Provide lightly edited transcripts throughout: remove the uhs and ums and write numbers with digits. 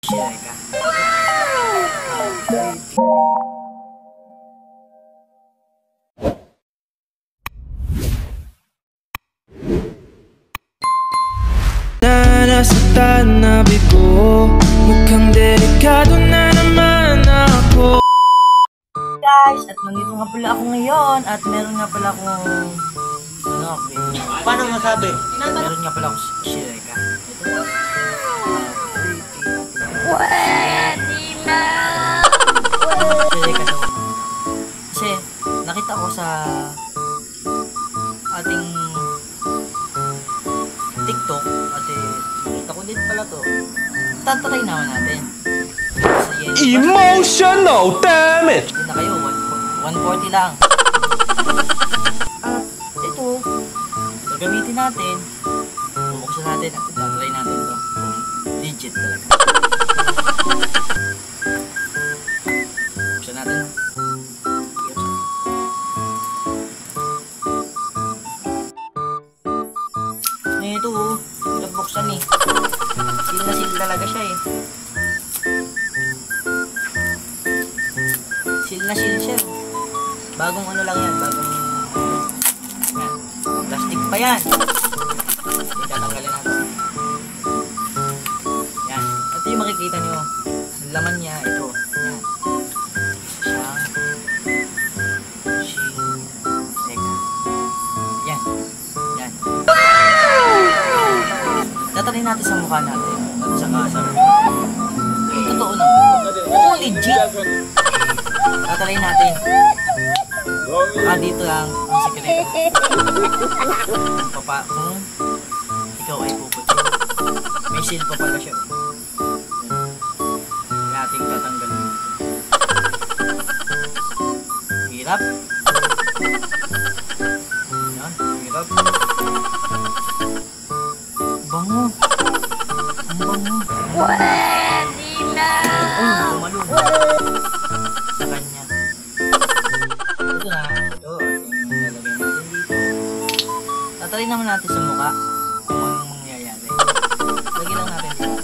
share ka. Nasaktan na bigo, mukhang delikado na naman ako. Guys, at nandito nga pala ako ngayon at meron nga pala akong paano masabi? Meron nga pala akong share ka. Pwede na! Share ka daw. Kasi nakita ko sa ating TikTok at nakita ko din pala to. Tatry naman natin. Emotional damage! Hindi na kayo, 140 lang. At ito, gagamitin natin. Bubuksan natin at tatry natin to. Legit talaga. Buksan natin. Ito oh, nagbuksan eh. Seal na seal talaga siya eh. Seal na seal siya. Bagong ano lang yan, bagong yan. Plastic pa yan. Okay, tatanggalin natin. Yan. Ito yung makikita nyo. Ang laman niya, ito. Yan. Siyang teka. Yan. Yan. Tatry natin sa mukha natin. At saka sa totoo na. Oo, legit. Tatry natin. Baka dito lang ang sekreto. Kung ikaw ay puputi. May seal pa pala siya. Ating tatanggalin. Hirap. Yan, hirap. Bango. Ang bango. Pwede na! Oh, tumalong. Sa kanya. Ito na. Ito. Lalagay natin dito. Tatry naman natin sa mukha kung anong mangyayari. Lagyan lang natin dito.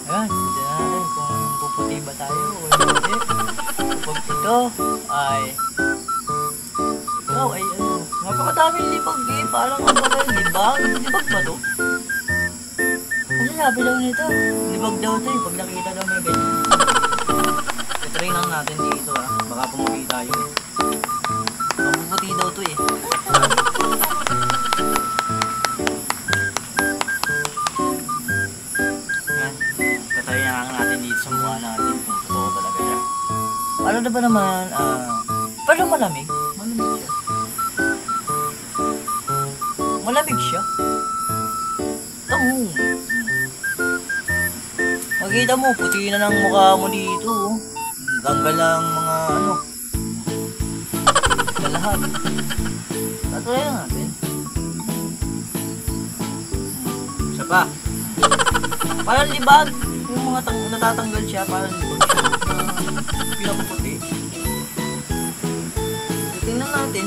Ayan, hindi natin kung puputi ba tayo o hindi. Kapag ito ay ano, napakadaming libag eh. Parang ang bagay, libag. Libag ba to? Ano sabi daw nito? Libag daw to eh. Pag nakita daw may ganyan. I-try lang natin dito ah. Baka pumuti tayo eh. Mapuputi daw to eh. Yan. Tatry na lang natin dito sa mukha natin kung totoo talaga siya. Ano na ba naman, pero malamig. Malamig siya. Malamig siya. Tamo. Makita mo, puti na ng mukha mo dito. Tanggal lang mga ano. Na lahat. Tatry na natin. Isa pa. Parang libag. Yung mga natatanggal siya, parang libag siya. Pinapuputi. Tingnan natin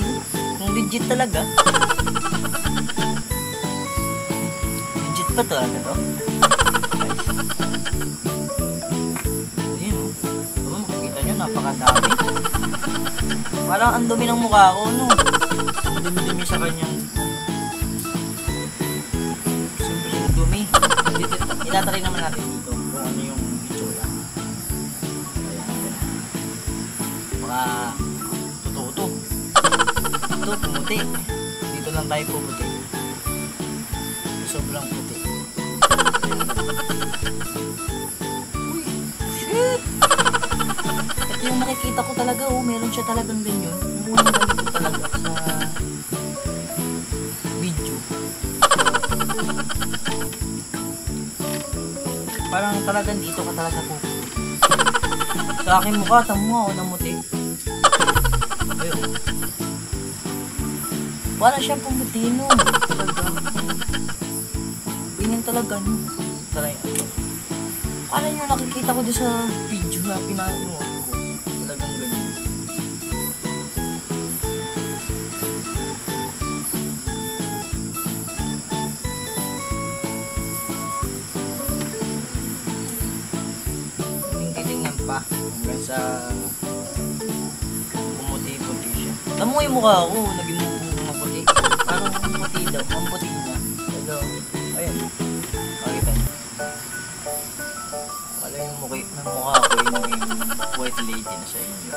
kung legit talaga. Legit pa talaga to? Ayun o. Ito, makikita nyo, napakadami. Parang ang dumi ng mukha ko, no? Ang dumi-dumi sa kanyang simpleng dumi. Itatry naman natin dito kung ano yung itsura. Baka totoo to. Ito, pumuti. Dito lang tayo pumuti. Sobrang puti. Uy, shit! Ito yung makikita ko talaga, oh. Meron siya talagang ganyan. Yung unang ganito talaga sa video. Parang talagang dito ka talaga puputi. Sa aking mukha, tamo ako namuti. Ayun. Wala siyang pumutino. Ganyan talaga, no? Try ako. Parang yung nakikita ko doon sa video na pinanood ko. Talagang ganyan. Alam mo yung mukha ko, naging maputi. Parang maputi daw, maputi na. Pero, ayun. Makita niyo. Wala yung mukha ko yung naging white lady na sa inyo.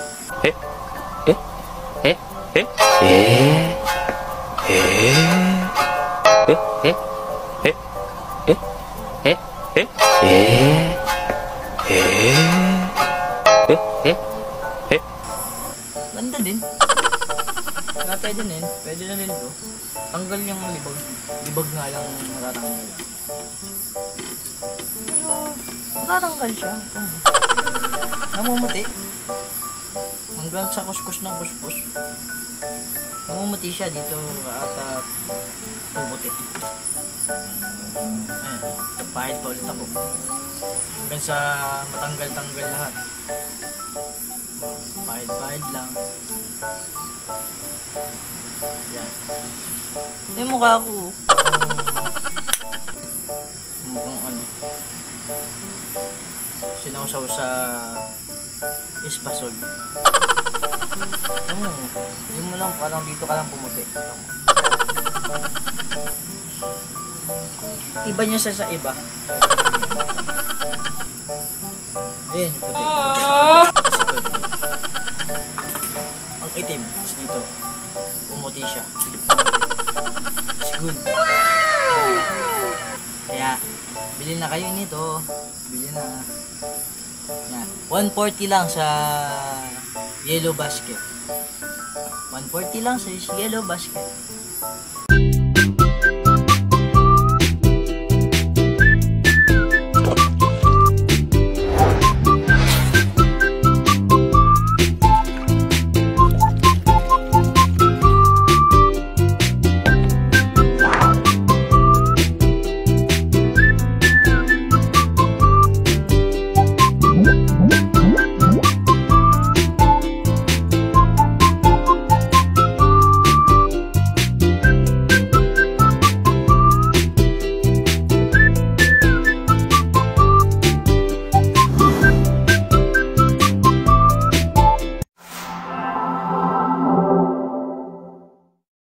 Ganda din. Kaya pwede na yun. Pwede na rin ito. Tanggal yung libag. Libag nga lang natatanggal. Pero, natatanggal siya. Namumuti. Hanggang sa kuskus ng kuskus. Namumuti siya dito at pumuti. Ayan. Pahit pa ulit ako. Hanggang sa matanggal-tanggal lahat. Pahit-pahit lang. Yan. Yung mukha ko. Mukhang ano. Sinausaw sa espasol. Ano? Yung mo lang parang dito ka lang pumuti. Iba niya sa iba. Ayan, puti. Ang itim, tapos dito, pumuti siya. It's good. Kaya, bilhin na kayo nito. Bilhin na. Yan. 140 lang sa Yellow Basket. 140 lang sa Yellow Basket.